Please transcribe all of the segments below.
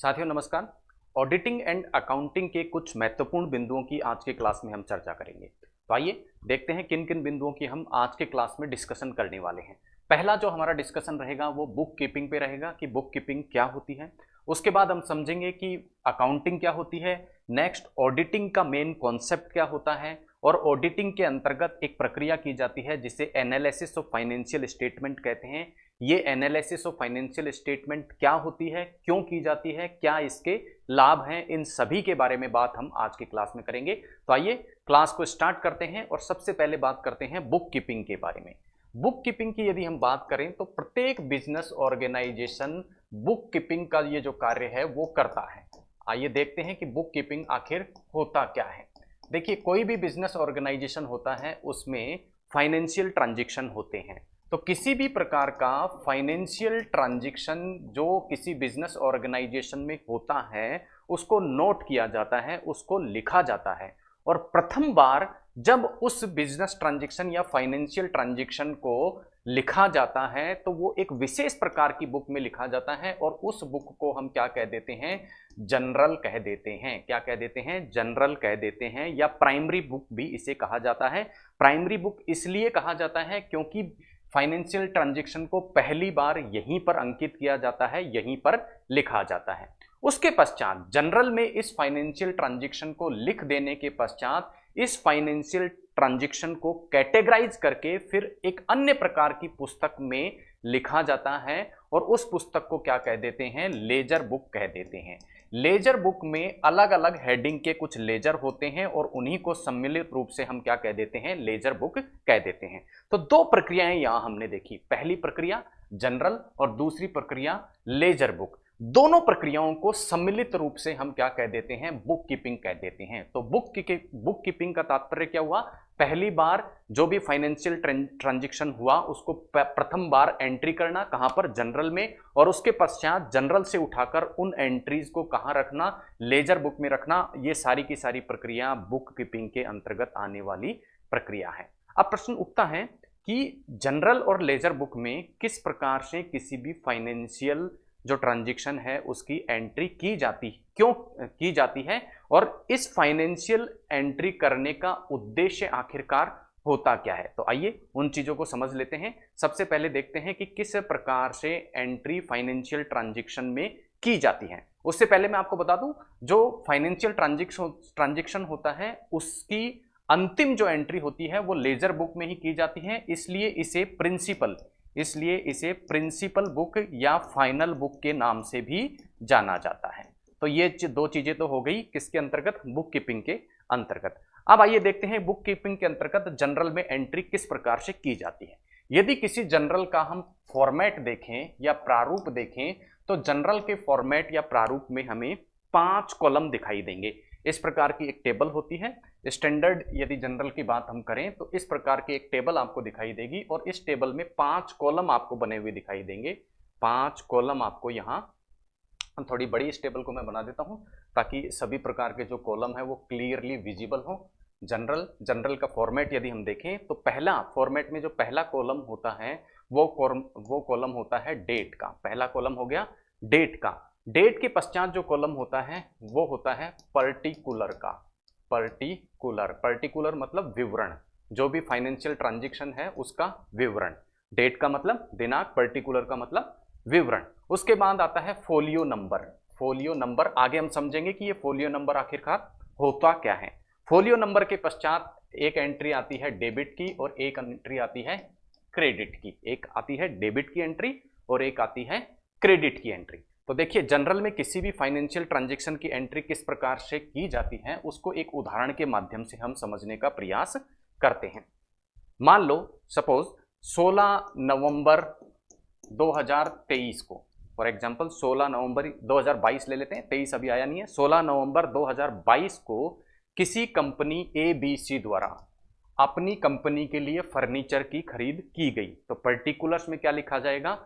साथियों नमस्कार। Auditing and accounting के कुछ महत्वपूर्ण बिंदुओं की आज के क्लास में हम चर्चा करेंगे। तो आइए देखते हैं किन किन बिंदुओं की हम आज के क्लास में डिस्कशन करने वाले हैं। पहला जो हमारा डिस्कशन रहेगा वो बुक कीपिंग पे रहेगा कि बुक कीपिंग क्या होती है। उसके बाद हम समझेंगे कि अकाउंटिंग क्या होती है। नेक्स्ट ऑडिटिंग का मेन कॉन्सेप्ट क्या होता है और ऑडिटिंग के अंतर्गत एक प्रक्रिया की जाती है जिसे एनालिसिस ऑफ फाइनेंशियल स्टेटमेंट कहते हैं। ये एनालिसिस ऑफ फाइनेंशियल स्टेटमेंट क्या होती है, क्यों की जाती है, क्या इसके लाभ हैं, इन सभी के बारे में बात हम आज की क्लास में करेंगे। तो आइए क्लास को स्टार्ट करते हैं और सबसे पहले बात करते हैं बुक कीपिंग के बारे में। बुक कीपिंग की यदि हम बात करें तो प्रत्येक बिजनेस ऑर्गेनाइजेशन बुक कीपिंग का ये जो कार्य है वो करता है। आइए देखते हैं कि बुक कीपिंग आखिर होता क्या है। देखिए, कोई भी बिजनेस ऑर्गेनाइजेशन होता है उसमें फाइनेंशियल ट्रांजैक्शन होते हैं। तो किसी भी प्रकार का फाइनेंशियल ट्रांजैक्शन जो किसी बिजनेस ऑर्गेनाइजेशन में होता है उसको नोट किया जाता है, उसको लिखा जाता है। और प्रथम बार जब उस बिजनेस ट्रांजैक्शन या फाइनेंशियल ट्रांजैक्शन को लिखा जाता है तो वो एक विशेष प्रकार की बुक में लिखा जाता है और उस बुक को हम क्या कह देते हैं, जनरल कह देते हैं। क्या कह देते हैं, जनरल कह देते हैं, या प्राइमरी बुक भी इसे कहा जाता है। प्राइमरी बुक इसलिए कहा जाता है क्योंकि फाइनेंशियल ट्रांजैक्शन को पहली बार यहीं पर अंकित किया जाता है, यहीं पर लिखा जाता है। उसके पश्चात जनरल में इस फाइनेंशियल ट्रांजैक्शन को लिख देने के पश्चात इस फाइनेंशियल ट्रांजैक्शन को कैटेगराइज करके फिर एक अन्य प्रकार की पुस्तक में लिखा जाता है और उस पुस्तक को क्या कह देते हैं, लेजर बुक कह देते हैं। लेजर बुक में अलग अलग हेडिंग के कुछ लेजर होते हैं और उन्हीं को सम्मिलित रूप से हम क्या कह देते हैं, लेजर बुक कह देते हैं। तो दो प्रक्रियाएं यहां हमने देखी, पहली प्रक्रिया जनरल और दूसरी प्रक्रिया लेजर बुक। दोनों प्रक्रियाओं को सम्मिलित रूप से हम क्या कह देते हैं, बुक कीपिंग कह देते हैं। तो बुक कीपिंग का तात्पर्य क्या हुआ, पहली बार जो भी फाइनेंशियल ट्रांजैक्शन हुआ उसको प्रथम बार एंट्री करना, कहां पर, जनरल में, और उसके पश्चात जनरल से उठाकर उन एंट्रीज को कहां रखना, लेजर बुक में रखना। ये सारी की सारी प्रक्रिया बुक कीपिंग के अंतर्गत आने वाली प्रक्रिया है। अब प्रश्न उठता है कि जनरल और लेजर बुक में किस प्रकार से किसी भी फाइनेंशियल जो ट्रांजैक्शन है उसकी एंट्री की जाती, क्यों की जाती है, और इस फाइनेंशियल एंट्री करने का उद्देश्य आखिरकार होता क्या है। तो आइए उन चीजों को समझ लेते हैं। सबसे पहले देखते हैं कि किस प्रकार से एंट्री फाइनेंशियल ट्रांजैक्शन में की जाती है। उससे पहले मैं आपको बता दूं, जो फाइनेंशियल ट्रांजैक्शन होता है उसकी अंतिम जो एंट्री होती है वो लेजर बुक में ही की जाती है, इसलिए इसे प्रिंसिपल बुक या फाइनल बुक के नाम से भी जाना जाता है। तो ये दो चीजें तो हो गई किसके अंतर्गत, बुक कीपिंग के अंतर्गत। अब आइए देखते हैं बुक कीपिंग के अंतर्गत जनरल में एंट्री किस प्रकार से की जाती है। यदि किसी जनरल का हम फॉर्मेट देखें या प्रारूप देखें तो जनरल के फॉर्मेट या प्रारूप में हमें 5 कॉलम दिखाई देंगे। इस प्रकार की एक टेबल होती है। स्टैंडर्ड यदि जनरल की बात हम करें तो इस प्रकार की एक टेबल आपको दिखाई देगी और इस टेबल में 5 कॉलम आपको बने हुए दिखाई देंगे। 5 कॉलम आपको यहाँ, थोड़ी बड़ी इस टेबल को मैं बना देता हूँ ताकि सभी प्रकार के जो कॉलम है वो क्लियरली विजिबल हो। जनरल का फॉर्मेट यदि हम देखें तो पहला फॉर्मेट में जो पहला कॉलम होता है वो कॉलम होता है डेट का। पहला कॉलम हो गया डेट का। डेट के पश्चात जो कॉलम होता है वो होता है पर्टिकुलर का। पर्टिकुलर मतलब विवरण, जो भी फाइनेंशियल ट्रांजैक्शन है उसका विवरण। डेट का मतलब दिनांक, पर्टिकुलर का मतलब विवरण। उसके बाद आता है फोलियो नंबर आगे हम समझेंगे कि ये फोलियो नंबर आखिरकार होता क्या है। फोलियो नंबर के पश्चात एक एंट्री आती है डेबिट की और एक एंट्री आती है क्रेडिट की। एक आती है डेबिट की एंट्री और एक आती है क्रेडिट की एंट्री। तो देखिए, जनरल में किसी भी फाइनेंशियल ट्रांजैक्शन की एंट्री किस प्रकार से की जाती है उसको एक उदाहरण के माध्यम से हम समझने का प्रयास करते हैं। मान लो सपोज 16 नवंबर 2023 को, फॉर एग्जांपल 16 नवंबर 2022 ले लेते हैं, 23 अभी आया नहीं है। 16 नवंबर 2022 को किसी कंपनी ABC द्वारा अपनी कंपनी के लिए फर्नीचर की खरीद की गई। तो पर्टिकुलर्स में क्या लिखा जाएगा,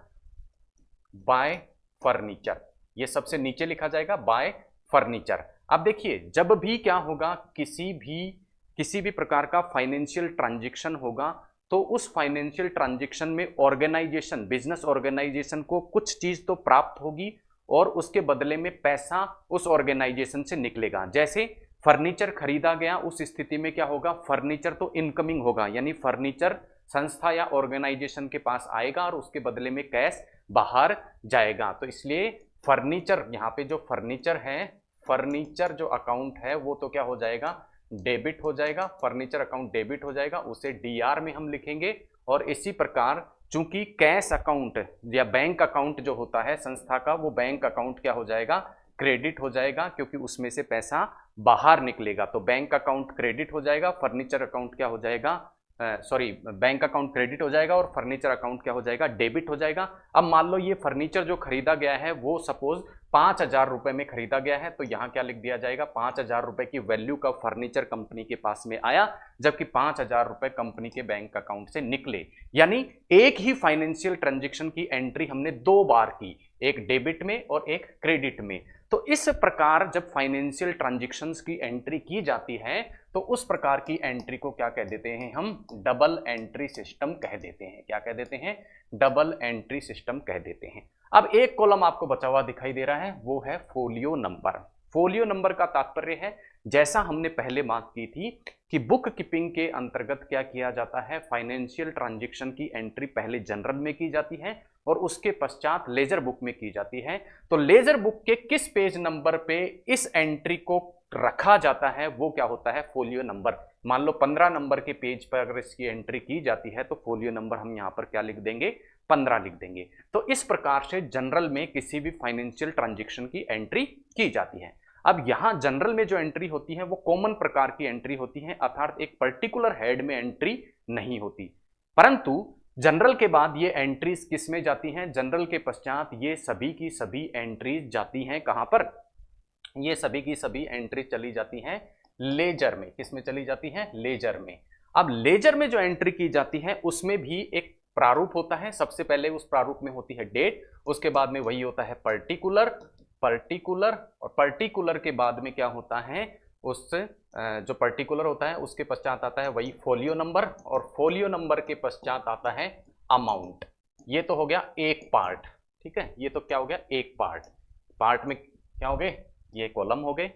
बाय फर्नीचर। ये सबसे नीचे लिखा जाएगा बाय फर्नीचर। अब देखिए, जब भी क्या होगा, किसी भी प्रकार का फाइनेंशियल ट्रांजैक्शन होगा तो उस फाइनेंशियल ट्रांजैक्शन में ऑर्गेनाइजेशन, बिजनेस ऑर्गेनाइजेशन को कुछ चीज तो प्राप्त होगी और उसके बदले में पैसा उस ऑर्गेनाइजेशन से निकलेगा। जैसे फर्नीचर खरीदा गया, उस स्थिति में क्या होगा, फर्नीचर तो इनकमिंग होगा, यानी फर्नीचर संस्था या ऑर्गेनाइजेशन के पास आएगा और उसके बदले में कैश बाहर जाएगा। तो इसलिए फर्नीचर, यहाँ पे जो फर्नीचर है, फर्नीचर जो अकाउंट है वो तो क्या हो जाएगा, डेबिट हो जाएगा। फर्नीचर अकाउंट डेबिट हो जाएगा, उसे डीआर में हम लिखेंगे। और इसी प्रकार चूंकि कैश अकाउंट या बैंक अकाउंट जो होता है संस्था का, वो बैंक अकाउंट क्या हो जाएगा, क्रेडिट हो जाएगा, क्योंकि उसमें से पैसा बाहर निकलेगा। तो बैंक अकाउंट क्रेडिट हो जाएगा, फर्नीचर अकाउंट क्या हो जाएगा, बैंक अकाउंट क्रेडिट हो जाएगा और फर्नीचर अकाउंट क्या हो जाएगा, डेबिट हो जाएगा। अब मान लो ये फर्नीचर जो खरीदा गया है वो सपोज 5,000 रुपए में खरीदा गया है, तो यहां क्या लिख दिया जाएगा, 5,000 रुपए की वैल्यू का फर्नीचर कंपनी के पास में आया, जबकि 5,000 रुपए कंपनी के बैंक अकाउंट से निकले। यानी एक ही फाइनेंशियल ट्रांजेक्शन की एंट्री हमने 2 बार की, एक डेबिट में और एक क्रेडिट में। तो इस प्रकार जब फाइनेंशियल ट्रांजैक्शंस की एंट्री की जाती है तो उस प्रकार की एंट्री को क्या कह देते हैं, हम डबल एंट्री सिस्टम कह देते हैं। क्या कह देते हैं, डबल एंट्री सिस्टम कह देते हैं। अब एक कॉलम आपको बचा हुआ दिखाई दे रहा है, वो है फोलियो नंबर। फोलियो नंबर का तात्पर्य है, जैसा हमने पहले बात की थी कि बुक कीपिंग के अंतर्गत क्या किया जाता है, फाइनेंशियल ट्रांजैक्शन की एंट्री पहले जनरल में की जाती है और उसके पश्चात लेजर बुक में की जाती है। तो लेजर बुक के किस पेज नंबर पे इस एंट्री को रखा जाता है वो क्या होता है, फोलियो नंबर। मान लो 15 नंबर के पेज पर अगर इसकी एंट्री की जाती है तो फोलियो नंबर हम यहां पर क्या लिख देंगे, 15 लिख देंगे। तो इस प्रकार से जनरल में किसी भी फाइनेंशियल ट्रांजैक्शन की एंट्री की जाती है। अब यहां जनरल में जो एंट्री होती है वो कॉमन प्रकार की एंट्री होती है, अर्थात एक पर्टिकुलर हेड में एंट्री नहीं होती। परंतु जनरल के बाद ये एंट्रीज किस में जाती हैं, जनरल के पश्चात ये सभी की सभी एंट्रीज जाती हैं कहां पर, ये सभी की सभी एंट्री चली जाती हैं लेजर में। किस में चली जाती हैं, लेजर में। अब लेजर में जो एंट्री की जाती है उसमें भी एक प्रारूप होता है। सबसे पहले उस प्रारूप में होती है डेट, उसके बाद में वही होता है पर्टिकुलर, पर्टिकुलर और पर्टिकुलर के बाद में क्या होता है, उस जो पर्टिकुलर होता है उसके पश्चात आता है वही फोलियो नंबर, और फोलियो नंबर के पश्चात आता है अमाउंट। ये तो हो गया एक पार्ट, ठीक है, ये तो क्या हो गया, एक पार्ट। पार्ट में क्या हो गए, ये कॉलम हो गए,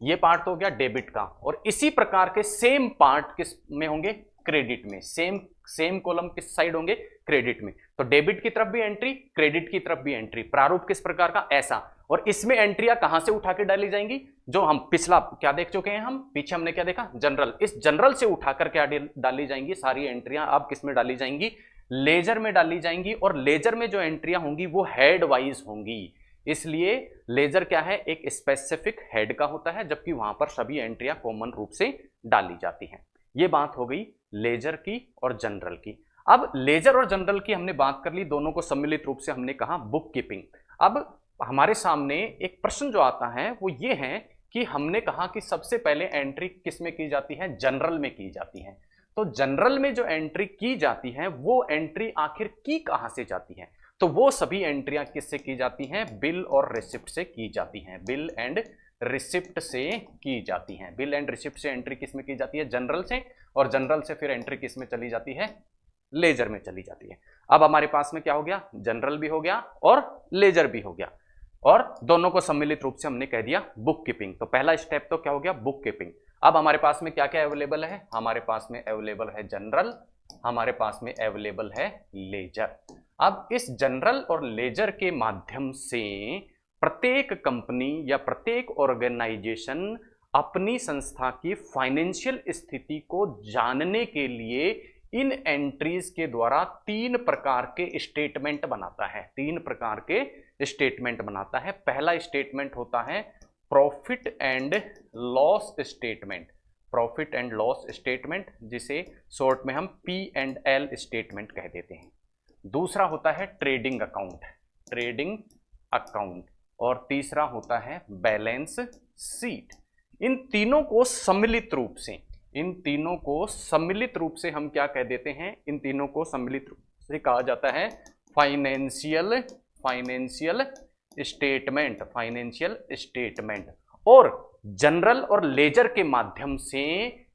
ये पार्ट तो हो गया डेबिट का। और इसी प्रकार के सेम पार्ट किस में होंगे, क्रेडिट में। सेम कॉलम किस साइड होंगे, क्रेडिट में। तो डेबिट की तरफ भी एंट्री, क्रेडिट की तरफ भी एंट्री। प्रारूप किस प्रकार का, ऐसा। और इसमें एंट्रियां कहां से उठा के डाली जाएंगी, जो हम पिछला क्या देख चुके हैं, हम पीछे हमने क्या देखा, जनरल। इस जनरल से उठाकर क्या डाली जाएंगी, सारी एंट्रियां अब किस में डाली जाएंगी, लेजर में डाली जाएंगी। और लेजर में जो एंट्रियां होंगी वो हेड वाइज होंगी। इसलिए लेजर क्या है, एक स्पेसिफिक हेड का होता है, जबकि वहां पर सभी एंट्रियां कॉमन रूप से डाली जाती हैं। ये बात हो गई लेजर की और जनरल की। अब लेजर और जनरल की हमने बात कर ली, दोनों को सम्मिलित रूप से हमने कहा बुक कीपिंग। अब हमारे सामने एक प्रश्न जो आता है वो ये है कि हमने कहा कि सबसे पहले एंट्री किस में की जाती है, जनरल में की जाती है। तो जनरल में जो एंट्री की जाती है वो एंट्री आखिर की कहां से जाती है, तो वो सभी एंट्रियां किससे की जाती हैं, बिल और रिसिप्ट से की जाती हैं। बिल एंड रिसिप्ट से की जाती हैं। बिल एंड रिसिप्ट से एंट्री किस में की जाती है, जनरल से, और जनरल से फिर एंट्री किस में चली जाती है, लेजर में चली जाती है। अब हमारे पास में क्या हो गया, जनरल भी हो गया और लेजर भी हो गया, और दोनों को सम्मिलित रूप से हमने कह दिया बुक कीपिंग। तो पहला स्टेप तो क्या हो गया, बुक कीपिंग। अब हमारे पास में क्या क्या अवेलेबल है, हमारे पास में अवेलेबल है जनरल, हमारे पास में अवेलेबल है लेजर। अब इस जनरल और लेजर के माध्यम से प्रत्येक कंपनी या प्रत्येक ऑर्गेनाइजेशन अपनी संस्था की फाइनेंशियल स्थिति को जानने के लिए इन एंट्रीज के द्वारा 3 प्रकार के स्टेटमेंट बनाता है। 3 प्रकार के स्टेटमेंट बनाता है। पहला स्टेटमेंट होता है profit and loss statement, profit and loss statement, जिसे शॉर्ट में हम P&L स्टेटमेंट कह देते हैं। दूसरा होता है ट्रेडिंग अकाउंट, ट्रेडिंग अकाउंट, और तीसरा होता है बैलेंस शीट। इन तीनों को सम्मिलित रूप से, इन तीनों को सम्मिलित रूप से हम क्या कह देते हैं, इन तीनों को सम्मिलित रूप से कहा जाता है फाइनेंशियल स्टेटमेंट, फाइनेंशियल स्टेटमेंट। और जनरल और लेजर के माध्यम से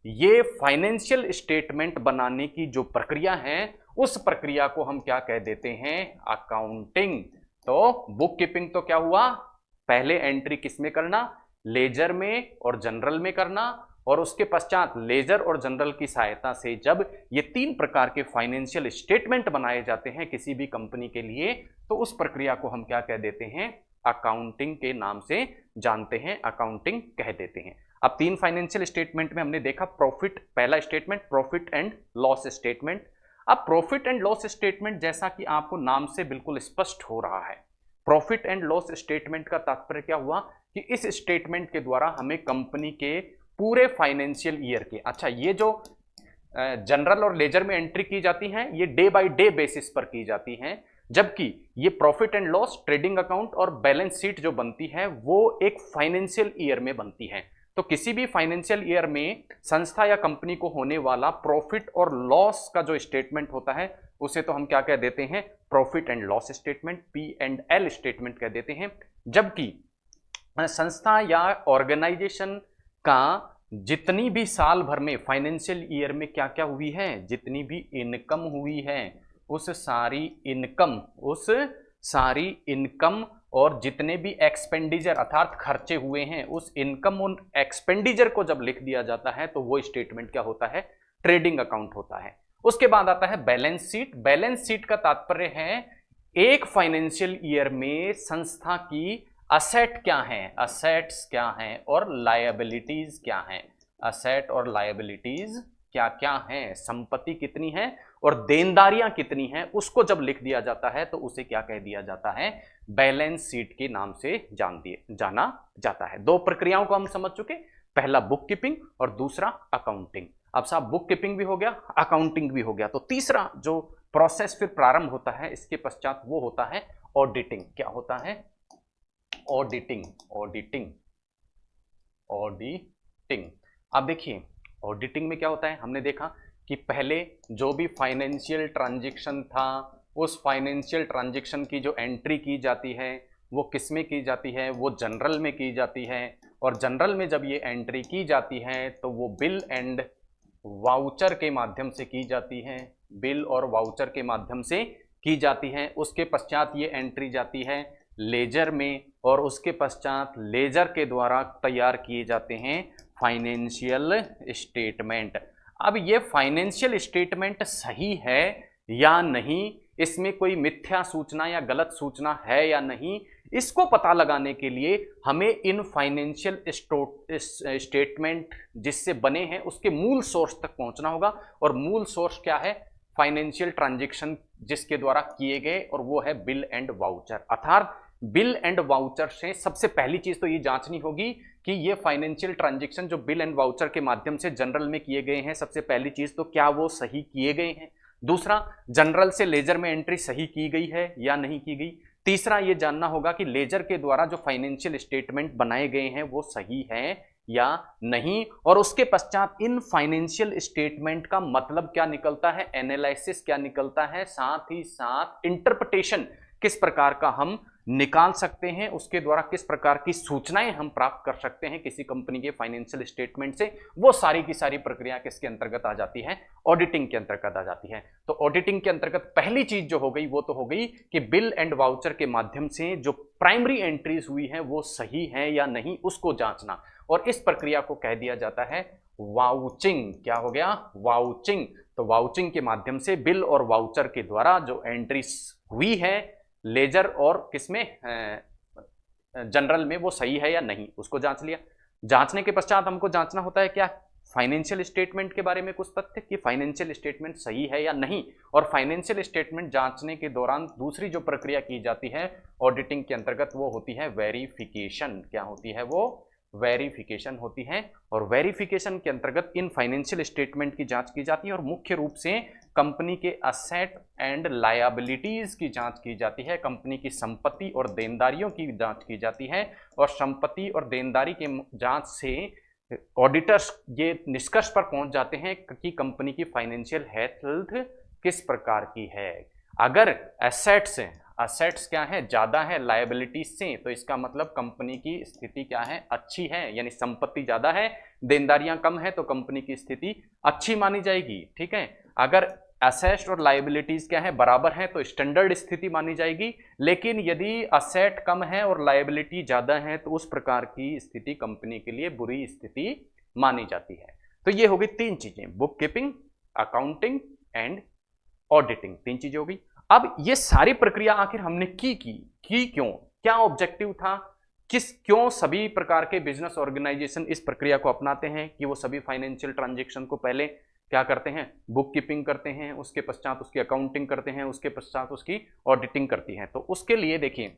ये फाइनेंशियल स्टेटमेंट बनाने की जो प्रक्रिया है उस प्रक्रिया को हम क्या कह देते हैं, अकाउंटिंग। तो बुक कीपिंग तो क्या हुआ, पहले एंट्री किस में करना, लेजर में और जनरल में करना, और उसके पश्चात लेजर और जनरल की सहायता से जब ये तीन प्रकार के फाइनेंशियल स्टेटमेंट बनाए जाते हैं किसी भी कंपनी के लिए, तो उस प्रक्रिया को हम क्या कह देते हैं, अकाउंटिंग के नाम से जानते हैं, अकाउंटिंग कह देते हैं। अब तीन फाइनेंशियल स्टेटमेंट में हमने देखा प्रॉफिट, पहला statement profit and loss statement. अब प्रॉफिट एंड लॉस स्टेटमेंट जैसा कि आपको नाम से बिल्कुल स्पष्ट हो रहा है, प्रॉफिट एंड लॉस स्टेटमेंट का तात्पर्य क्या हुआ कि इस स्टेटमेंट के द्वारा हमें कंपनी के पूरे फाइनेंशियल ईयर के, अच्छा ये जो जनरल और लेजर में एंट्री की जाती हैं ये डे बाय डे बेसिस पर की जाती हैं, जबकि ये profit and loss, trading account और बैलेंस शीट जो बनती है वो एक फाइनेंशियल ईयर में बनती है। तो किसी भी फाइनेंशियल ईयर में संस्था या कंपनी को होने वाला प्रॉफिट और लॉस का जो स्टेटमेंट होता है उसे तो हम क्या कह देते हैं, profit and loss statement, P&L statement कह देते हैं। जबकि संस्था या ऑर्गेनाइजेशन का जितनी भी साल भर में फाइनेंशियल ईयर में क्या क्या हुई है, जितनी भी इनकम हुई है उस सारी इनकम और जितने भी एक्सपेंडिचर अर्थात खर्चे हुए हैं उस इनकम और एक्सपेंडिचर को जब लिख दिया जाता है तो वो स्टेटमेंट क्या होता है, ट्रेडिंग अकाउंट होता है। उसके बाद आता है बैलेंस शीट। बैलेंस शीट का तात्पर्य है एक फाइनेंशियल ईयर में संस्था की असेट क्या है, असेट्स क्या हैं और लायबिलिटीज क्या हैं, असेट और लायबिलिटीज क्या क्या हैं, संपत्ति कितनी है और देनदारियां कितनी हैं, उसको जब लिख दिया जाता है तो उसे क्या कह दिया जाता है, बैलेंस शीट के नाम से जाना जाता है। दो प्रक्रियाओं को हम समझ चुके, पहला बुक कीपिंग और दूसरा अकाउंटिंग। अब साहब बुक कीपिंग भी हो गया, अकाउंटिंग भी हो गया, तो तीसरा जो प्रोसेस फिर प्रारंभ होता है इसके पश्चात वो होता है ऑडिटिंग। क्या होता है, ऑडिटिंग। अब देखिए ऑडिटिंग में क्या होता है, हमने देखा कि पहले जो भी फाइनेंशियल ट्रांजैक्शन था उस फाइनेंशियल ट्रांजैक्शन की जो एंट्री की जाती है वो किस में की जाती है, वो जनरल में की जाती है, और जनरल में जब ये एंट्री की जाती है तो वो बिल एंड वाउचर के माध्यम से की जाती है, बिल और वाउचर के माध्यम से की जाती है। उसके पश्चात ये एंट्री जाती है लेजर में और उसके पश्चात लेजर के द्वारा तैयार किए जाते हैं फाइनेंशियल स्टेटमेंट। अब ये फाइनेंशियल स्टेटमेंट सही है या नहीं, इसमें कोई मिथ्या सूचना या गलत सूचना है या नहीं, इसको पता लगाने के लिए हमें इन फाइनेंशियल स्टेटमेंट जिससे बने हैं उसके मूल सोर्स तक पहुंचना होगा। और मूल सोर्स क्या है, फाइनेंशियल ट्रांजैक्शन जिसके द्वारा किए गए, और वो है बिल एंड वाउचर। अर्थात बिल एंड वाउचर से सबसे पहली चीज तो ये जांचनी होगी कि ये फाइनेंशियल ट्रांजैक्शन जो बिल एंड वाउचर के माध्यम से जनरल में किए गए हैं, सबसे पहली चीज तो क्या वो सही किए गए हैं। दूसरा, जनरल से लेजर में एंट्री सही की गई है या नहीं की गई। तीसरा, ये जानना होगा कि लेजर के द्वारा जो फाइनेंशियल स्टेटमेंट बनाए गए हैं वो सही है या नहीं। और उसके पश्चात इन फाइनेंशियल स्टेटमेंट का मतलब क्या निकलता है, एनालिसिस क्या निकलता है, साथ ही साथ इंटरप्रिटेशन किस प्रकार का हम निकाल सकते हैं, उसके द्वारा किस प्रकार की सूचनाएं हम प्राप्त कर सकते हैं किसी कंपनी के फाइनेंशियल स्टेटमेंट से, वो सारी की सारी प्रक्रिया किसके अंतर्गत आ जाती है, ऑडिटिंग के अंतर्गत आ जाती है। तो ऑडिटिंग के अंतर्गत पहली चीज जो हो गई वो तो हो गई कि बिल एंड वाउचर के माध्यम से जो प्राइमरी एंट्रीज हुई है वो सही है या नहीं, उसको जांचना, और इस प्रक्रिया को कह दिया जाता है वाउचिंग। क्या हो गया, वाउचिंग। तो वाउचिंग के माध्यम से बिल और वाउचर के द्वारा जो एंट्रीज हुई है लेजर और किसमें, जनरल में, वो सही है या नहीं, उसको जांच लिया। जांचने के पश्चात हमको जांचना होता है क्या, फाइनेंशियल स्टेटमेंट के बारे में कुछ तथ्य कि फाइनेंशियल स्टेटमेंट सही है या नहीं। और फाइनेंशियल स्टेटमेंट जांचने के दौरान दूसरी जो प्रक्रिया की जाती है ऑडिटिंग के अंतर्गत वो होती है वेरिफिकेशन। क्या होती है वो, वेरिफिकेशन होती है। और वेरिफिकेशन के अंतर्गत इन फाइनेंशियल स्टेटमेंट की जांच की जाती है और मुख्य रूप से कंपनी के असेट एंड लायबिलिटीज की जांच की जाती है, कंपनी की संपत्ति और देनदारियों की जांच की जाती है। और संपत्ति और देनदारी के जांच से ऑडिटर्स ये निष्कर्ष पर पहुंच जाते हैं कि कंपनी की फाइनेंशियल हेल्थ किस प्रकार की है। अगर एसेट्स क्या है, ज्यादा है लायबिलिटीज से, तो इसका मतलब कंपनी की स्थिति क्या है, अच्छी है, यानी संपत्ति ज्यादा है, देनदारियां कम है, तो कंपनी की स्थिति अच्छी मानी जाएगी। ठीक है। अगर असेट और लायबिलिटीज क्या है, बराबर है तो स्टैंडर्ड स्थिति मानी जाएगी, लेकिन यदि असेट कम है और लायबिलिटी ज्यादा है तो उस प्रकार की स्थिति कंपनी के लिए बुरी स्थिति मानी जाती है। तो ये होगी तीन चीजें, book keeping, accounting and auditing, तीन चीजें होगी। अब ये सारी प्रक्रिया आखिर हमने की क्यों, क्या ऑब्जेक्टिव था, क्यों सभी प्रकार के बिजनेस ऑर्गेनाइजेशन इस प्रक्रिया को अपनाते हैं कि वो सभी फाइनेंशियल ट्रांजैक्शन को पहले क्या करते हैं, बुक कीपिंग करते हैं, उसके पश्चात उसकी अकाउंटिंग करते हैं, उसके पश्चात उसकी ऑडिटिंग करती हैं। तो उसके लिए देखिए,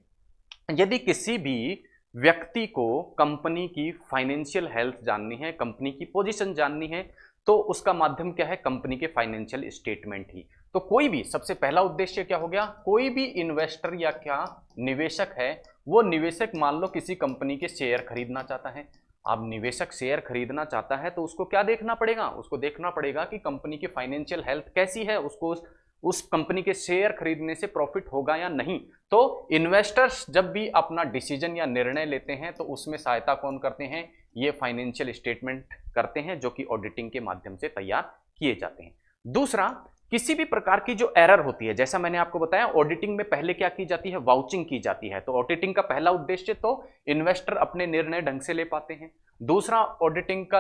यदि किसी भी व्यक्ति को कंपनी की फाइनेंशियल हेल्थ जाननी है, कंपनी की पोजीशन जाननी है, तो उसका माध्यम क्या है, कंपनी के फाइनेंशियल स्टेटमेंट ही। तो कोई भी, सबसे पहला उद्देश्य क्या हो गया, कोई भी इन्वेस्टर या क्या निवेशक है, वो निवेशक मान लो किसी कंपनी के शेयर खरीदना चाहता है। अब निवेशक शेयर खरीदना चाहता है तो उसको क्या देखना पड़ेगा, उसको देखना पड़ेगा कि कंपनी की फाइनेंशियल हेल्थ कैसी है, उसको उस कंपनी के शेयर खरीदने से प्रॉफिट होगा या नहीं। तो इन्वेस्टर्स जब भी अपना डिसीजन या निर्णय लेते हैं तो उसमें सहायता कौन करते हैं, ये फाइनेंशियल स्टेटमेंट करते हैं, जो कि ऑडिटिंग के माध्यम से तैयार किए जाते हैं। दूसरा, किसी भी प्रकार की जो एरर होती है, जैसा मैंने आपको बताया ऑडिटिंग में पहले क्या की जाती है, वाउचिंग की जाती है। तो ऑडिटिंग का पहला उद्देश्य तो इन्वेस्टर अपने निर्णय ढंग से ले पाते हैं। दूसरा ऑडिटिंग का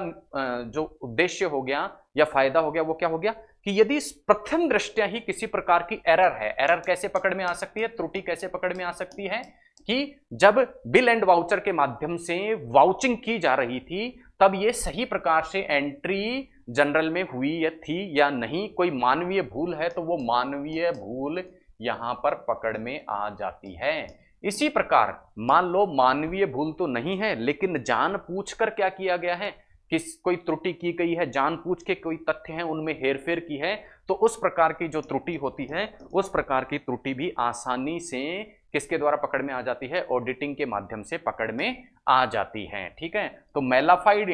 जो उद्देश्य हो गया या फायदा हो गया वो क्या हो गया कि यदि प्रथम दृष्टया ही किसी प्रकार की एरर है, एरर कैसे पकड़ में आ सकती है, त्रुटि कैसे पकड़ में आ सकती है कि जब बिल एंड वाउचर के माध्यम से वाउचिंग की जा रही थी तब ये सही प्रकार से एंट्री जनरल में हुई या थी या नहीं, कोई मानवीय भूल है तो वो मानवीय भूल यहां पर पकड़ में आ जाती है। इसी प्रकार मान लो मानवीय भूल तो नहीं है लेकिन जानबूझकर क्या किया गया है, कोई त्रुटि की गई है, जानबूझ के कोई तथ्य हैं उनमें हेरफेर की है, तो उस प्रकार की जो त्रुटि होती है उस प्रकार की त्रुटि भी आसानी से किसके द्वारा पकड़ में आ जाती है, ऑडिटिंग के माध्यम से पकड़ में आ जाती है। ठीक है, तो मैलाफाइड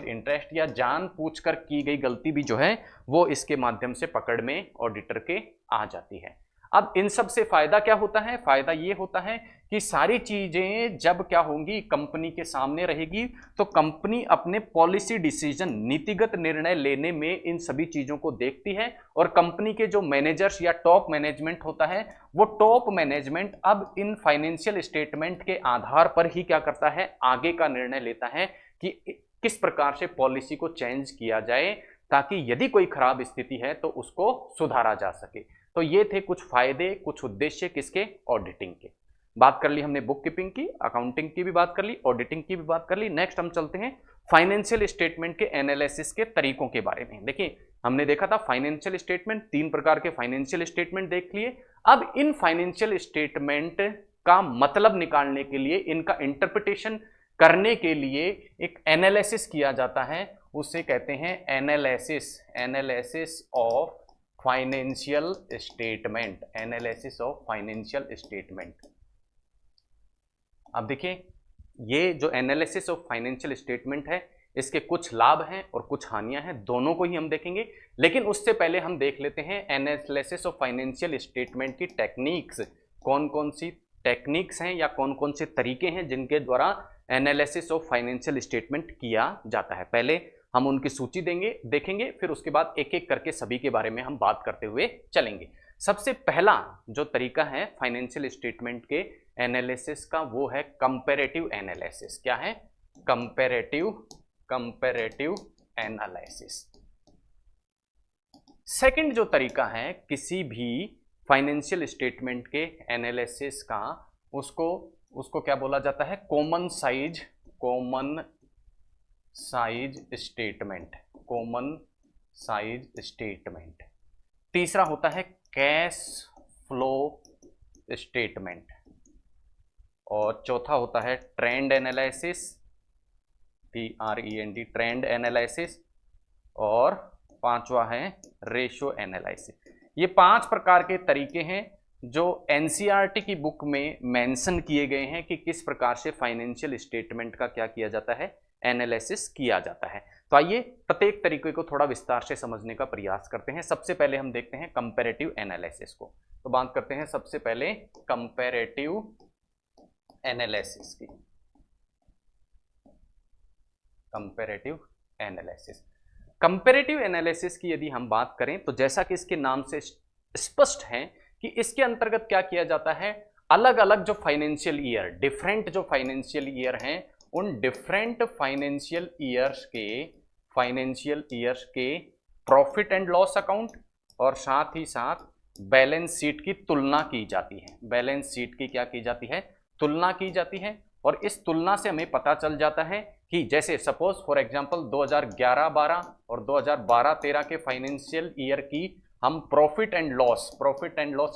इंटरेस्ट या जानबूझकर की गई गलती भी जो है वो इसके माध्यम से पकड़ में ऑडिटर के आ जाती है। अब इन सब से फायदा क्या होता है, फायदा ये होता है कि सारी चीजें जब क्या होंगी, कंपनी के सामने रहेगी, तो कंपनी अपने पॉलिसी डिसीजन, नीतिगत निर्णय लेने में इन सभी चीजों को देखती है और कंपनी के जो मैनेजर्स या टॉप मैनेजमेंट होता है वो टॉप मैनेजमेंट अब इन फाइनेंशियल स्टेटमेंट के आधार पर ही क्या करता है, आगे का निर्णय लेता है कि किस प्रकार से पॉलिसी को चेंज किया जाए ताकि यदि कोई खराब स्थिति है तो उसको सुधारा जा सके। तो ये थे कुछ फायदे, कुछ उद्देश्य किसके, ऑडिटिंग के। बात कर ली हमने बुक कीपिंग की, अकाउंटिंग की भी बात कर ली, ऑडिटिंग की भी बात कर ली। नेक्स्ट हम चलते हैं फाइनेंशियल स्टेटमेंट के एनालिसिस के तरीकों के बारे में। देखिए हमने देखा था फाइनेंशियल स्टेटमेंट, तीन प्रकार के फाइनेंशियल स्टेटमेंट देख लिए। अब इन फाइनेंशियल स्टेटमेंट का मतलब निकालने के लिए, इनका इंटरप्रिटेशन करने के लिए एक एनालिसिस किया जाता है, उसे कहते हैं analysis of financial statement, analysis of financial statement. अब देखिए ये जो एनालिसिस ऑफ फाइनेंशियल स्टेटमेंट है इसके कुछ लाभ हैं और कुछ हानियां हैं, दोनों को ही हम देखेंगे। लेकिन उससे पहले हम देख लेते हैं एनालिसिस ऑफ फाइनेंशियल स्टेटमेंट की टेक्निक्स, कौन कौन सी टेक्निक्स हैं या कौन कौन से तरीके हैं जिनके द्वारा एनालिसिस ऑफ फाइनेंशियल स्टेटमेंट किया जाता है। पहले हम उनकी सूची देखेंगे, फिर उसके बाद एक एक करके सभी के बारे में हम बात करते हुए चलेंगे। सबसे पहला जो तरीका है फाइनेंशियल स्टेटमेंट के एनालिसिस का वो है कंपैरेटिव एनालिसिस। क्या है, कंपैरेटिव एनालिसिस। सेकंड जो तरीका है किसी भी फाइनेंशियल स्टेटमेंट के एनालिसिस का, उसको क्या बोला जाता है, कॉमन साइज स्टेटमेंट। तीसरा होता है कैश फ्लो स्टेटमेंट और चौथा होता है ट्रेंड एनालिसिस, ट्रेंड एनालिसिस, और पांचवा है रेशियो एनालिसिस। ये पांच प्रकार के तरीके हैं जो एनसीईआरटी की बुक में मेंशन किए गए हैं कि किस प्रकार से फाइनेंशियल स्टेटमेंट का क्या किया जाता है, एनालिसिस किया जाता है। तो आइए प्रत्येक तरीके को थोड़ा विस्तार से समझने का प्रयास करते हैं। सबसे पहले हम देखते हैं कंपैरेटिव एनालिसिस को। तो बात करते हैं सबसे पहले कंपैरेटिव एनालिसिस की। कंपैरेटिव एनालिसिस कंपैरेटिव एनालिसिस की यदि हम बात करें तो जैसा कि इसके नाम से स्पष्ट है कि इसके अंतर्गत क्या किया जाता है, अलग अलग जो फाइनेंशियल ईयर, डिफरेंट जो फाइनेंशियल ईयर हैं, उन डिफरेंट फाइनेंशियल ईयर्स के प्रॉफिट एंड लॉस अकाउंट और साथ ही साथ बैलेंस शीट की तुलना की जाती है। बैलेंस शीट की क्या की जाती है, तुलना की जाती है। और इस तुलना से हमें पता चल जाता है कि जैसे सपोज फॉर एग्जांपल 2011-12 और 2012-13 के फाइनेंशियल ईयर की हम प्रॉफिट एंड लॉस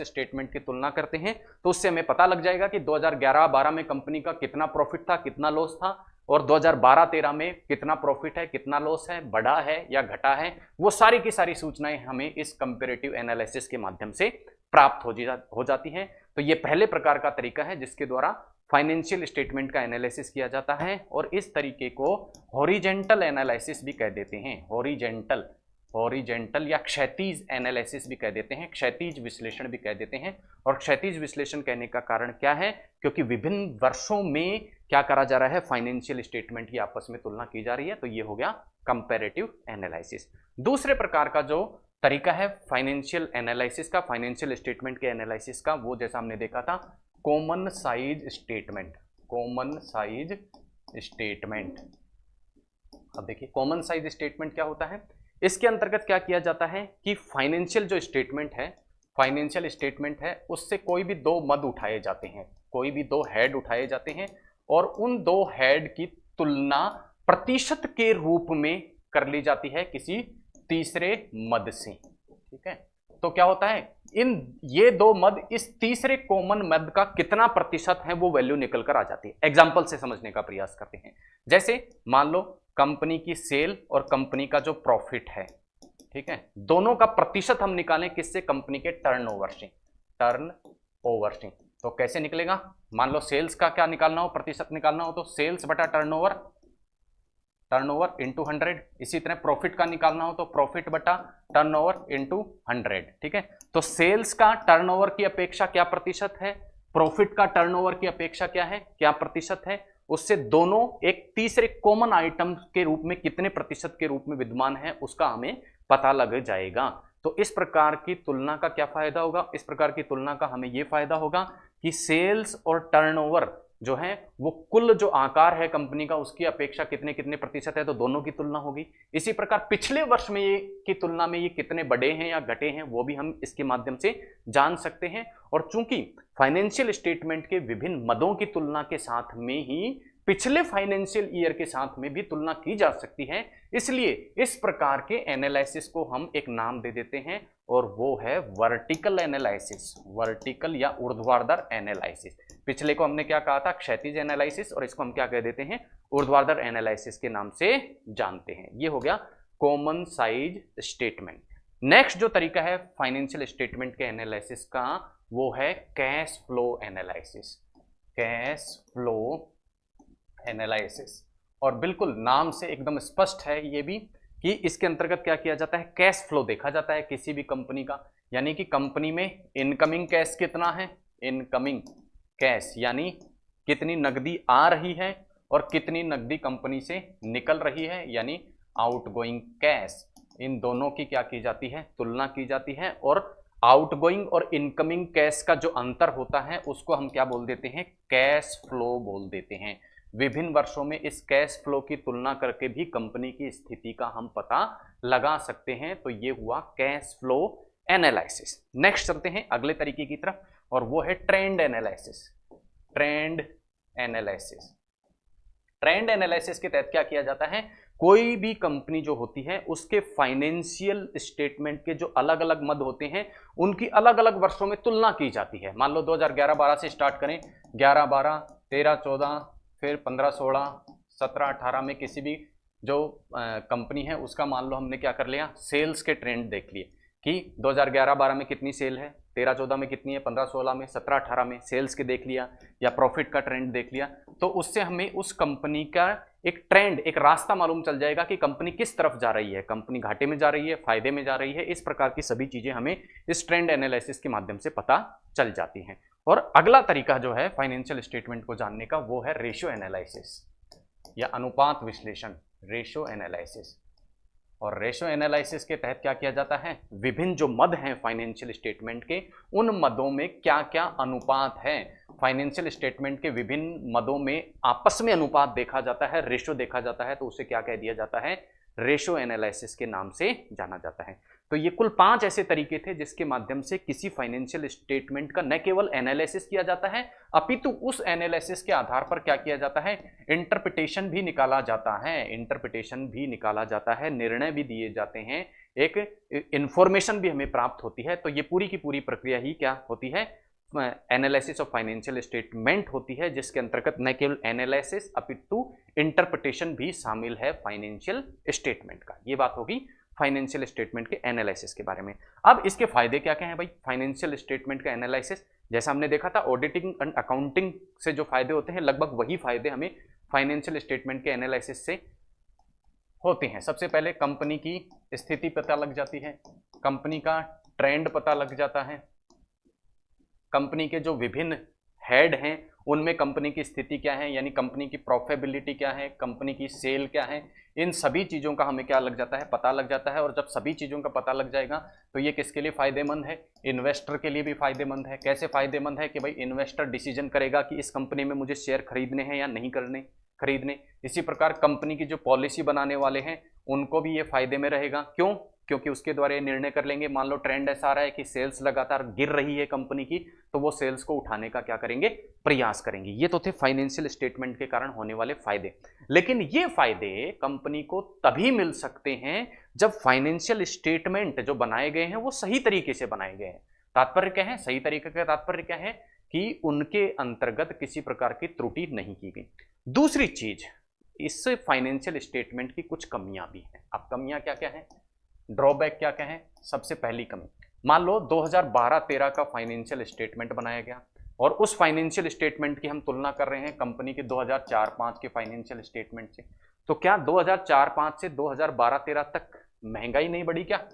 स्टेटमेंट की तुलना करते हैं, तो उससे हमें पता लग जाएगा कि 2011-12 में कंपनी का कितना प्रॉफिट था, कितना लॉस था, और 2012-13 में कितना प्रॉफिट है, कितना लॉस है, बढ़ा है या घटा है। वो सारी की सारी सूचनाएं हमें इस कंपैरेटिव एनालिसिस के माध्यम से प्राप्त हो जाती हैं। तो ये पहले प्रकार का तरीका है जिसके द्वारा फाइनेंशियल स्टेटमेंट का एनालिसिस किया जाता है, और इस तरीके को हॉरिजेंटल एनालिसिस भी कह देते हैं। हॉरिजेंटल या क्षैतिज एनालिसिस भी कह देते हैं, क्षैतिज विश्लेषण भी कह देते हैं। और क्षैतिज विश्लेषण कहने का कारण क्या है, क्योंकि विभिन्न वर्षों में क्या करा जा रहा है, फाइनेंशियल स्टेटमेंट की आपस में तुलना की जा रही है। तो ये हो गया कंपैरेटिव एनालिसिस। दूसरे प्रकार का जो तरीका है फाइनेंशियल एनालिसिस का, फाइनेंशियल स्टेटमेंट के एनालिसिस का, वो जैसा हमने देखा था कॉमन साइज स्टेटमेंट। अब देखिए कॉमन साइज स्टेटमेंट क्या होता है। इसके अंतर्गत क्या किया जाता है कि फाइनेंशियल जो स्टेटमेंट है, फाइनेंशियल स्टेटमेंट है, उससे कोई भी दो मद उठाए जाते हैं, कोई भी दो हेड उठाए जाते हैं, और उन दो हेड की तुलना प्रतिशत के रूप में कर ली जाती है किसी तीसरे मद से। ठीक है, तो क्या होता है, ये दो मद इस तीसरे कॉमन मद का कितना प्रतिशत है वो वैल्यू निकल कर आ जाती है। एग्जांपल से समझने का प्रयास करते हैं। जैसे मान लो कंपनी की सेल और कंपनी का जो प्रॉफिट है, ठीक है, दोनों का प्रतिशत हम निकालें किससे, कंपनी के टर्नओवर से। तो कैसे निकलेगा, मान लो सेल्स का क्या निकालना हो, प्रतिशत निकालना हो, तो सेल्स बटा टर्नओवर इंटू 100। इसी तरह प्रॉफिट का निकालना हो तो प्रॉफिट बटा टर्नओवर इंटू 100। ठीक है, तो सेल्स का टर्नओवर की अपेक्षा क्या प्रतिशत है, प्रॉफिट का टर्नओवर की अपेक्षा क्या है, क्या प्रतिशत है, उससे दोनों एक तीसरे कॉमन आइटम के रूप में कितने प्रतिशत के रूप में विद्यमान है उसका हमें पता लग जाएगा। तो इस प्रकार की तुलना का क्या फायदा होगा, इस प्रकार की तुलना का हमें यह फायदा होगा कि सेल्स और टर्नओवर जो है वो कुल जो आकार है कंपनी का उसकी अपेक्षा कितने कितने प्रतिशत है, तो दोनों की तुलना होगी। इसी प्रकार पिछले वर्ष में ये की तुलना में ये कितने बढ़े हैं या घटे हैं वो भी हम इसके माध्यम से जान सकते हैं। और चूंकि फाइनेंशियल स्टेटमेंट के विभिन्न मदों की तुलना के साथ में ही पिछले फाइनेंशियल ईयर के साथ में भी तुलना की जा सकती है, इसलिए इस प्रकार के एनालिसिस को हम एक नाम दे देते हैं और वो है वर्टिकल एनालिसिस, वर्टिकल या ऊर्ध्वाधर एनालिसिस। पिछले को हमने क्या कहा था, क्षैतिज एनालिसिस, और इसको हम क्या कह देते हैं, ऊर्ध्वाधर एनालिसिस के नाम से जानते हैं। ये हो गया कॉमन साइज स्टेटमेंट। नेक्स्ट जो तरीका है फाइनेंशियल स्टेटमेंट के एनालिसिस का वो है cash flow analysis. Cash flow analysis, और बिल्कुल नाम से एकदम स्पष्ट है ये भी कि इसके अंतर्गत क्या किया जाता है, कैश फ्लो देखा जाता है किसी भी कंपनी का। यानी कि कंपनी में इनकमिंग कैश कितना है, इनकमिंग कैश यानी कितनी नकदी आ रही है और कितनी नकदी कंपनी से निकल रही है, यानी आउटगोइंग कैश। इन दोनों की क्या की जाती है, तुलना की जाती है। और आउटगोइंग और इनकमिंग कैश का जो अंतर होता है उसको हम क्या बोल देते हैं, कैश फ्लो बोल देते हैं। विभिन्न वर्षों में इस कैश फ्लो की तुलना करके भी कंपनी की स्थिति का हम पता लगा सकते हैं। तो ये हुआ कैश फ्लो एनालिसिस। नेक्स्ट चलते हैं अगले तरीके की तरफ, और वो है trend analysis. Trend analysis, trend analysis के तहत क्या किया जाता है, कोई भी कंपनी जो होती है उसके फाइनेंशियल स्टेटमेंट के जो अलग अलग मद होते हैं उनकी अलग अलग वर्षों में तुलना की जाती है। मान लो 2011-12 से स्टार्ट करें, 11-12, 13-14, फिर 15-16, 17-18 में किसी भी जो कंपनी है उसका मान लो हमने क्या कर लिया, सेल्स के ट्रेंड देख लिए कि 2011-12 में कितनी सेल है, 13-14 में कितनी है, 15-16 में, 17-18 में सेल्स के देख लिया, या प्रॉफिट का ट्रेंड देख लिया। तो उससे हमें उस कंपनी का एक ट्रेंड, एक रास्ता मालूम चल जाएगा कि कंपनी किस तरफ जा रही है, कंपनी घाटे में जा रही है, फायदे में जा रही है। इस प्रकार की सभी चीजें हमें इस ट्रेंड एनालिसिस के माध्यम से पता चल जाती हैं। और अगला तरीका जो है फाइनेंशियल स्टेटमेंट को जानने का वो है रेशियो एनालिसिस या अनुपात विश्लेषण, रेशियो एनालिसिस। और रेशो एनालिसिस के तहत क्या किया जाता है, विभिन्न जो मद हैं फाइनेंशियल स्टेटमेंट के, उन मदों में क्या क्या अनुपात है, फाइनेंशियल स्टेटमेंट के विभिन्न मदों में आपस में अनुपात देखा जाता है, रेशो देखा जाता है, तो उसे क्या कह दिया जाता है, रेशो एनालिसिस के नाम से जाना जाता है। तो ये कुल 5 ऐसे तरीके थे जिसके माध्यम से किसी फाइनेंशियल स्टेटमेंट का न केवल एनालिसिस किया जाता है, अपितु उस एनालिसिस के आधार पर क्या किया जाता है, इंटरप्रिटेशन भी निकाला जाता है, इंटरप्रिटेशन भी निकाला जाता है, निर्णय भी दिए जाते हैं, एक इंफॉर्मेशन भी हमें प्राप्त होती है। तो ये पूरी की पूरी प्रक्रिया ही क्या होती है, एनालिसिस ऑफ फाइनेंशियल स्टेटमेंट होती है, जिसके अंतर्गत न केवल एनालिसिस अपितु इंटरप्रिटेशन भी शामिल है फाइनेंशियल स्टेटमेंट का। ये बात होगी फाइनेंशियल स्टेटमेंट के एनालिसिस के बारे में। अब इसके फायदे क्या क्या हैं भाई, फाइनेंशियल स्टेटमेंट का एनालिसिस, जैसा हमने देखा था ऑडिटिंग एंड अकाउंटिंग से जो फायदे होते हैं, लगभग वही फायदे हमें फाइनेंशियल स्टेटमेंट के एनालिसिस से होते हैं। सबसे पहले कंपनी की स्थिति पता लग जाती है, कंपनी का ट्रेंड पता लग जाता है, कंपनी के जो विभिन्न हेड हैं उनमें कंपनी की स्थिति क्या है, यानी कंपनी की प्रॉफिटेबिलिटी क्या है, कंपनी की सेल क्या है, इन सभी चीज़ों का हमें क्या लग जाता है, पता लग जाता है। और जब सभी चीज़ों का पता लग जाएगा तो ये किसके लिए फ़ायदेमंद है, इन्वेस्टर के लिए भी फ़ायदेमंद है। कैसे फ़ायदेमंद है कि भाई इन्वेस्टर डिसीजन करेगा कि इस कंपनी में मुझे शेयर खरीदने हैं या नहीं खरीदने। इसी प्रकार कंपनी की जो पॉलिसी बनाने वाले हैं उनको भी ये फायदे में रहेगा। क्यों, क्योंकि उसके द्वारा ये निर्णय कर लेंगे, मान लो ट्रेंड ऐसा आ रहा है कि सेल्स लगातार गिर रही है कंपनी की, तो वो सेल्स को उठाने का क्या करेंगे, प्रयास करेंगे। ये तो थे फाइनेंशियल स्टेटमेंट के कारण होने वाले फायदे। लेकिन ये फायदे कंपनी को तभी मिल सकते हैं जब फाइनेंशियल स्टेटमेंट जो बनाए गए हैं वो सही तरीके से बनाए गए हैं। तात्पर्य क्या है, सही तरीके का तात्पर्य क्या है कि उनके अंतर्गत किसी प्रकार की त्रुटि नहीं की गई। दूसरी चीज, इस फाइनेंशियल स्टेटमेंट की कुछ कमियां भी हैं। अब कमियां क्या क्या हैं, ड्रॉबैक क्या क्या है। सबसे पहली कमी, मान लो 2012-13 का फाइनेंशियल स्टेटमेंट बनाया गया और उस फाइनेंशियल स्टेटमेंट की हम तुलना कर रहे हैं कंपनी के 2004-05 के फाइनेंशियल स्टेटमेंट से, तो क्या 2004-05 से 2012-13 तक महंगाई नहीं बढ़ी क्या,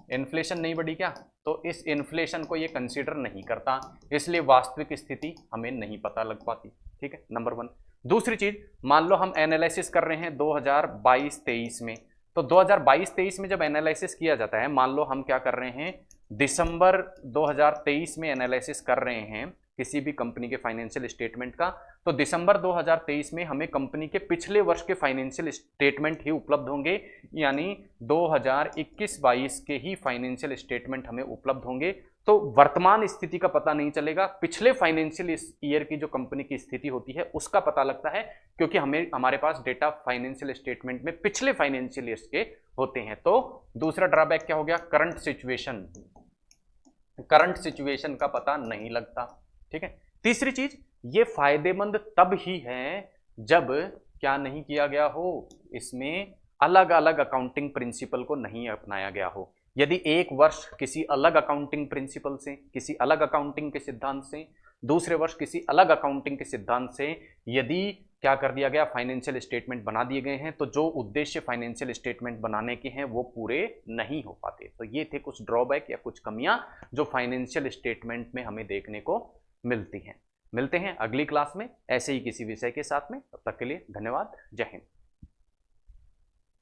इन्फ्लेशन नहीं बढ़ी क्या? तो इस इन्फ्लेशन को ये कंसीडर नहीं करता, इसलिए वास्तविक स्थिति हमें नहीं पता लग पाती। ठीक है, नंबर 1। दूसरी चीज, मान लो हम एनालिसिस कर रहे हैं 2022-23 में, तो 2022-23 में जब एनालिसिस किया जाता है, मान लो हम क्या कर रहे हैं, दिसंबर 2023 में एनालिसिस कर रहे हैं किसी भी कंपनी के फाइनेंशियल स्टेटमेंट का, तो दिसंबर 2023 में हमें कंपनी के पिछले वर्ष के फाइनेंशियल स्टेटमेंट ही उपलब्ध होंगे, यानी 2021-22 के ही फाइनेंशियल स्टेटमेंट हमें उपलब्ध होंगे। तो वर्तमान स्थिति का पता नहीं चलेगा, पिछले फाइनेंशियल ईयर की जो कंपनी की स्थिति होती है उसका पता लगता है, क्योंकि हमारे पास डेटा फाइनेंशियल स्टेटमेंट में पिछले फाइनेंशियल ईयर के होते हैं। तो दूसरा ड्रॉबैक क्या हो गया, करंट सिचुएशन का पता नहीं लगता। ठीक है, तीसरी चीज, ये फायदेमंद तब ही है जब क्या नहीं किया गया हो, इसमें अलग अलग अकाउंटिंग प्रिंसिपल को नहीं अपनाया गया हो। यदि एक वर्ष किसी अलग अकाउंटिंग प्रिंसिपल से, किसी अलग अकाउंटिंग के सिद्धांत से, दूसरे वर्ष किसी अलग अकाउंटिंग के सिद्धांत से यदि क्या कर दिया गया, फाइनेंशियल स्टेटमेंट बना दिए गए हैं, तो जो उद्देश्य फाइनेंशियल स्टेटमेंट बनाने के हैं वो पूरे नहीं हो पाते। तो ये थे कुछ ड्रॉबैक या कुछ कमियां जो फाइनेंशियल स्टेटमेंट में हमें देखने को मिलती हैं। मिलते हैं अगली क्लास में ऐसे ही किसी विषय के साथ में, तब तक के लिए धन्यवाद, जय हिंद।